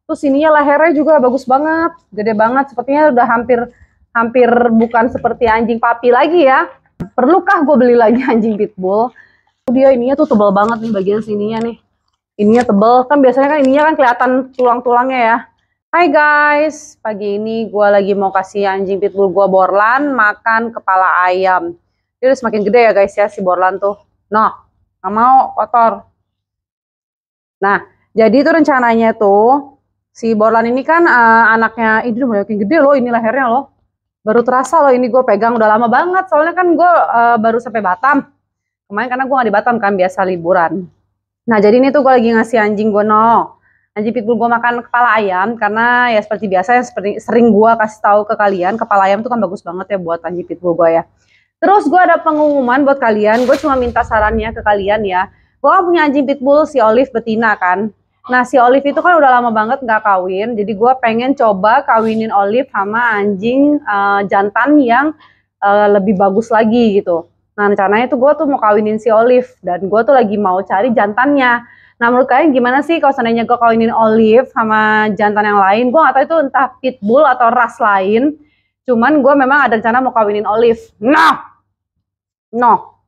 Terus ininya lehernya juga bagus banget, gede banget. Sepertinya udah hampir hampir bukan seperti anjing papi lagi ya. Perlukah gue beli lagi anjing pitbull? Dia ininya tuh tebal banget nih bagian sininya nih. Ininya tebal, kan biasanya kan ininya kan kelihatan tulang-tulangnya ya. Hai guys, pagi ini gue lagi mau kasih anjing pitbull gue Borlan makan kepala ayam. Dia udah semakin gede ya guys ya si Borlan tuh. Nah, nggak mau kotor. Nah, jadi itu rencananya tuh si Borlan ini kan anaknya, ini udah makin gede loh ini lehernya loh. Baru terasa loh ini gue pegang udah lama banget, soalnya kan gue baru sampai Batam. Kemarin karena gue nggak di Batam kan, biasa liburan. Nah, jadi ini tuh gue lagi ngasih anjing gue anjing pitbull gue makan kepala ayam, karena ya seperti biasa ya, seperti sering gue kasih tahu ke kalian, kepala ayam tuh kan bagus banget ya buat anjing pitbull gue ya. Terus gue ada pengumuman buat kalian, gue cuma minta sarannya ke kalian ya. Gue kan punya anjing pitbull si Olive betina kan. Nah si Olive itu kan udah lama banget nggak kawin, jadi gue pengen coba kawinin Olive sama anjing jantan yang lebih bagus lagi gitu. Nah rencananya tuh gue tuh mau kawinin si Olive, dan gue tuh lagi mau cari jantannya. Nah menurut kalian gimana sih kalau seandainya gue kawinin Olive sama jantan yang lain? Gue gak tahu itu entah pitbull atau ras lain. Cuman gue memang ada rencana mau kawinin Olive. No,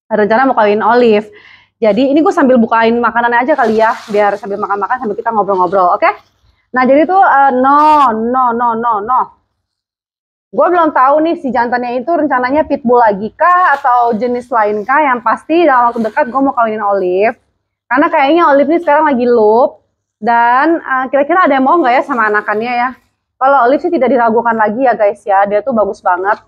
ada rencana mau kawinin Olive. Jadi ini gue sambil bukain makanannya aja kali ya, biar sambil makan-makan sambil kita ngobrol-ngobrol, oke? Nah jadi tuh no. Gue belum tahu nih si jantannya itu rencananya pitbull lagi kah atau jenis lain kah. Yang pasti dalam waktu dekat gue mau kawinin Olive. Karena kayaknya Olive nih sekarang lagi loop. Dan kira-kira ada yang mau nggak ya sama anakannya ya? Kalau Olive sih tidak diragukan lagi ya guys ya. Dia tuh bagus banget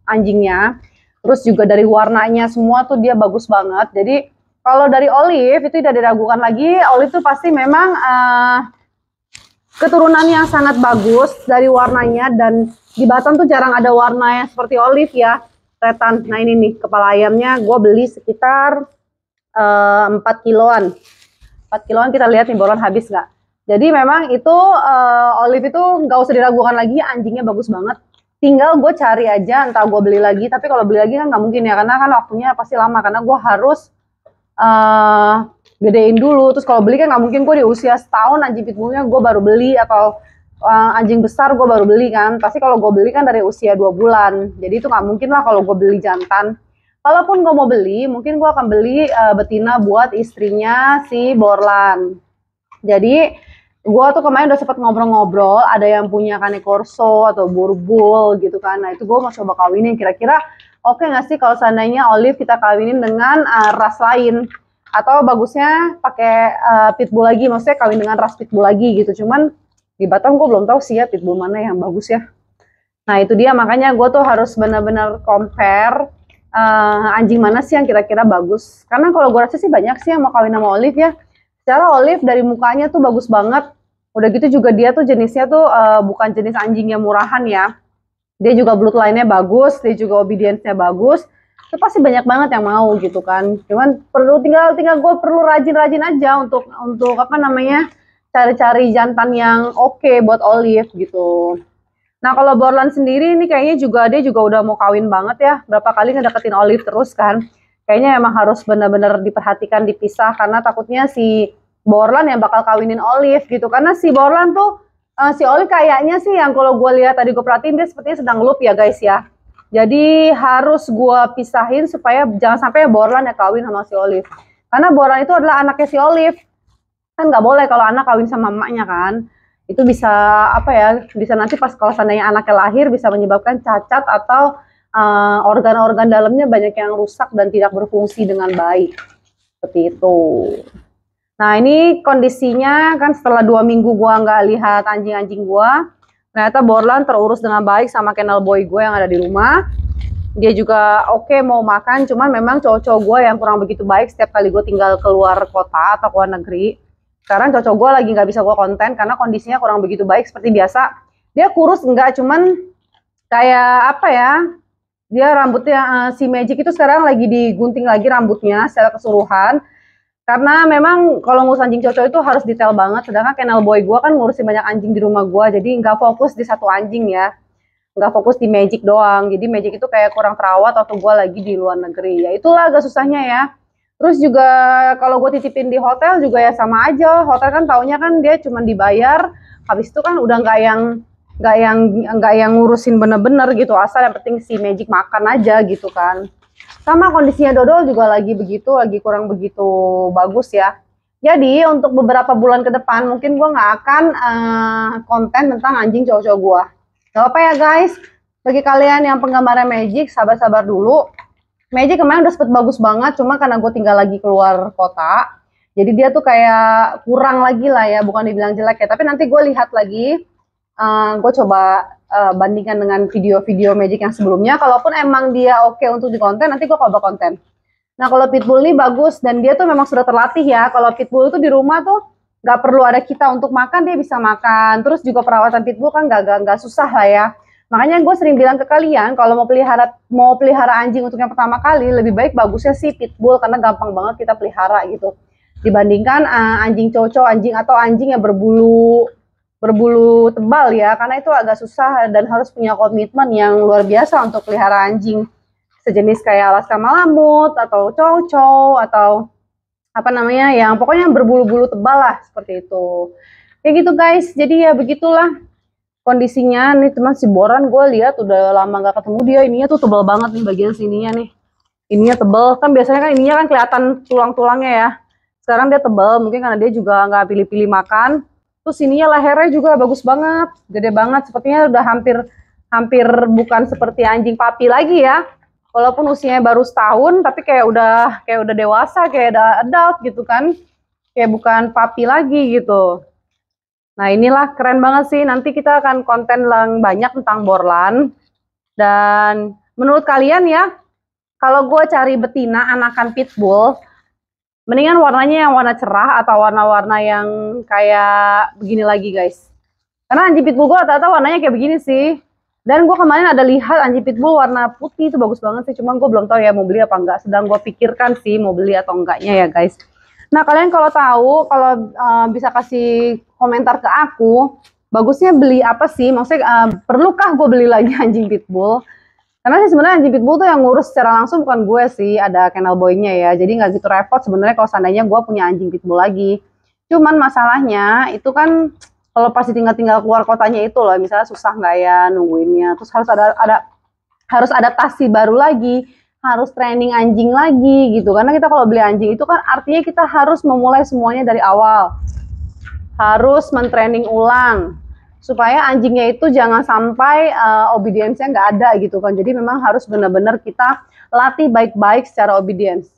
anjingnya. Terus juga dari warnanya semua tuh dia bagus banget. Jadi kalau dari Olive itu tidak diragukan lagi. Olive tuh pasti memang keturunan yang sangat bagus dari warnanya, dan di Batam tuh jarang ada warna yang seperti Olive ya, retan. Nah ini nih kepala ayamnya gue beli sekitar 4 kiloan. 4 kiloan, kita lihat nih Borlan habis nggak. Jadi memang itu Olive itu nggak usah diragukan lagi, anjingnya bagus banget. Tinggal gue cari aja, entah gue beli lagi. Tapi kalau beli lagi kan nggak mungkin ya, karena kan waktunya pasti lama, karena gue harus gedein dulu. Terus kalau beli kan nggak mungkin gue di usia setahun anjing pitbullnya gue baru beli, atau anjing besar gue baru beli kan. Pasti kalau gue beli kan dari usia 2 bulan. Jadi itu nggak mungkin lah kalau gue beli jantan. Kalaupun gue mau beli, mungkin gue akan beli betina buat istrinya si Borlan. Jadi gue tuh kemarin udah sempat ngobrol-ngobrol, ada yang punya Cane Corso atau Boerboel gitu kan. Nah itu gue mau coba kawinin, kira-kira oke nggak sih kalau seandainya Olive kita kawinin dengan ras lain. Atau bagusnya pakai pitbull lagi, maksudnya kawin dengan ras pitbull lagi gitu. Cuman di Batam gue belum tahu sih ya pitbull mana yang bagus ya. Nah itu dia, makanya gue tuh harus benar-benar compare anjing mana sih yang kira-kira bagus. Karena kalau gue rasa sih banyak sih yang mau kawin sama Olive ya. Secara Olive dari mukanya tuh bagus banget. Udah gitu juga dia tuh jenisnya tuh bukan jenis anjing yang murahan ya. Dia juga bloodline-nya bagus, dia juga obedience-nya bagus. Itu pasti banyak banget yang mau gitu kan. Cuman perlu tinggal gue perlu rajin-rajin aja untuk apa namanya, cari-cari jantan yang oke buat Olive gitu. Nah kalau Borlan sendiri ini kayaknya juga dia juga udah mau kawin banget ya. Berapa kali ngedeketin Olive terus kan. Kayaknya emang harus benar-benar diperhatikan, dipisah, karena takutnya si Borlan yang bakal kawinin Olive gitu. Karena si Borlan tuh si Olive kayaknya sih yang kalau gue lihat tadi gue perhatiin dia sepertinya sedang loop ya guys ya. Jadi harus gue pisahin supaya jangan sampai Borlan ya kawin sama si Olive. Karena Borlan itu adalah anaknya si Olive. Kan nggak boleh kalau anak kawin sama emaknya kan. Itu bisa apa ya, bisa nanti pas kalau seandainya anaknya lahir bisa menyebabkan cacat atau organ-organ dalamnya banyak yang rusak dan tidak berfungsi dengan baik. Seperti itu. Nah ini kondisinya kan setelah 2 minggu gue nggak lihat anjing-anjing gue. Ternyata Borlan terurus dengan baik sama kennel boy gue yang ada di rumah. Dia juga oke mau makan, cuman memang cowok-cowok gue yang kurang begitu baik setiap kali gue tinggal keluar kota atau keluar negeri. Sekarang cowok gue lagi nggak bisa gue konten karena kondisinya kurang begitu baik seperti biasa. Dia kurus enggak, cuman kayak apa ya, dia rambutnya si Magic itu sekarang lagi digunting lagi rambutnya secara keseluruhan. Karena memang kalau ngurus anjing cocok itu harus detail banget. Sedangkan kennel boy gue kan ngurusin banyak anjing di rumah gue. Jadi nggak fokus di satu anjing ya. Nggak fokus di Magic doang. Jadi Magic itu kayak kurang terawat waktu gue lagi di luar negeri. Ya itulah agak susahnya ya. Terus juga kalau gue titipin di hotel juga ya sama aja. Hotel kan taunya kan dia cuma dibayar, habis itu kan udah nggak yang ngurusin bener-bener gitu. Asal yang penting si Magic makan aja gitu kan. Sama kondisinya dodol juga lagi begitu, lagi kurang begitu bagus ya. Jadi untuk beberapa bulan ke depan mungkin gue nggak akan konten tentang anjing cowok-cowok gue. Gak apa ya guys. Bagi kalian yang penggemarnya Magic, sabar-sabar dulu. Magic kemarin udah sempet bagus banget, cuma karena gue tinggal lagi keluar kota, jadi dia tuh kayak kurang lagi lah ya, bukan dibilang jelek ya, tapi nanti gue lihat lagi, gue coba bandingkan dengan video-video Magic yang sebelumnya, kalaupun emang dia oke untuk dikonten, nanti gue coba konten. Nah kalau Pitbull ini bagus, dan dia tuh memang sudah terlatih ya, kalau Pitbull itu di rumah tuh nggak perlu ada kita untuk makan, dia bisa makan, terus juga perawatan Pitbull kan nggak susah lah ya. Makanya gue sering bilang ke kalian, kalau mau pelihara anjing untuk yang pertama kali, lebih baik bagusnya sih Pitbull, karena gampang banget kita pelihara gitu. Dibandingkan anjing cocok, atau anjing yang berbulu tebal ya, karena itu agak susah dan harus punya komitmen yang luar biasa untuk pelihara anjing. Sejenis kayak Alaska Malamut, atau cocok, atau apa namanya, yang pokoknya berbulu-bulu tebal lah, seperti itu. Kayak gitu guys, jadi ya begitulah kondisinya. Nih teman, si Boran gue lihat udah lama gak ketemu dia, ininya tuh tebal banget nih bagian sininya nih, ininya tebal kan, biasanya kan ininya kan kelihatan tulang-tulangnya ya, sekarang dia tebal, mungkin karena dia juga nggak pilih-pilih makan. Terus ininya lehernya juga bagus banget, gede banget, sepertinya udah hampir bukan seperti anjing papi lagi ya, walaupun usianya baru setahun, tapi kayak udah dewasa, kayak udah adult gitu kan, kayak bukan papi lagi gitu. Nah inilah keren banget sih, nanti kita akan konten yang banyak tentang Borlan. Dan menurut kalian ya, kalau gue cari betina anakan Pitbull, mendingan warnanya yang warna cerah atau warna-warna yang kayak begini lagi guys. Karena anjing Pitbull gue rata-rata warnanya kayak begini sih. Dan gue kemarin ada lihat anjing Pitbull warna putih itu bagus banget sih, cuma gue belum tahu ya mau beli apa enggak, sedang gue pikirkan sih mau beli atau enggaknya ya guys. Nah kalian kalau tahu, kalau bisa kasih komentar ke aku, bagusnya beli apa sih? Maksudnya perlukah gue beli lagi anjing Pitbull? Karena sih sebenarnya anjing Pitbull tuh yang ngurus secara langsung bukan gue sih, ada kennel boy-nya ya. Jadi nggak gitu repot sebenarnya kalau seandainya gue punya anjing Pitbull lagi. Cuman masalahnya itu kan kalau pasti tinggal keluar kotanya itu loh, misalnya susah nggak ya nungguinnya. Terus harus adaptasi baru lagi, harus training anjing lagi gitu. Karena kita kalau beli anjing itu kan artinya kita harus memulai semuanya dari awal. Harus mentraining ulang supaya anjingnya itu jangan sampai obedience-nya nggak ada gitu kan. Jadi memang harus benar-benar kita latih baik-baik secara obedience.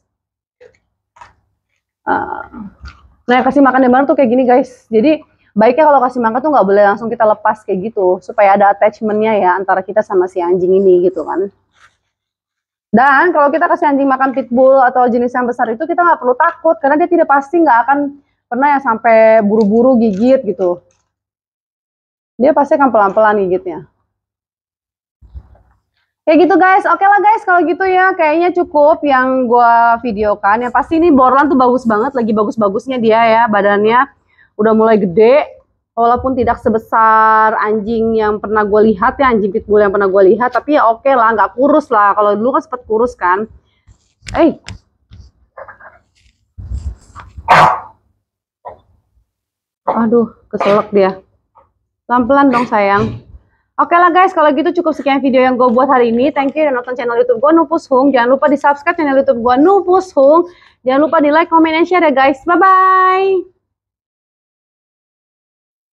Nah kasih makan yang benar tuh kayak gini guys. Jadi baiknya kalau kasih makan tuh nggak boleh langsung kita lepas kayak gitu, supaya ada attachment-nya ya antara kita sama si anjing ini gitu kan. Dan kalau kita kasih anjing makan Pitbull atau jenis yang besar itu, kita nggak perlu takut, karena dia tidak pasti nggak akan pernah yang sampai buru-buru gigit gitu. Dia pasti akan pelan-pelan gigitnya. Kayak gitu guys, oke lah guys kalau gitu ya, kayaknya cukup yang gue videokan. Yang pasti ini Borlan tuh bagus banget, lagi bagus-bagusnya dia ya, badannya udah mulai gede. Walaupun tidak sebesar anjing yang pernah gue lihat ya, anjing Pitbull yang pernah gue lihat, tapi ya oke lah, nggak kurus lah. Kalau dulu kan sempet kurus kan. Aduh, keselak dia. Pelan-pelan dong sayang. Oke lah guys, kalau gitu cukup sekian video yang gue buat hari ini. Thank you udah nonton channel YouTube gue Nupus Hung. Jangan lupa di subscribe channel YouTube gue Nupus Hung. Jangan lupa di like, comment, and share ya guys. Bye-bye.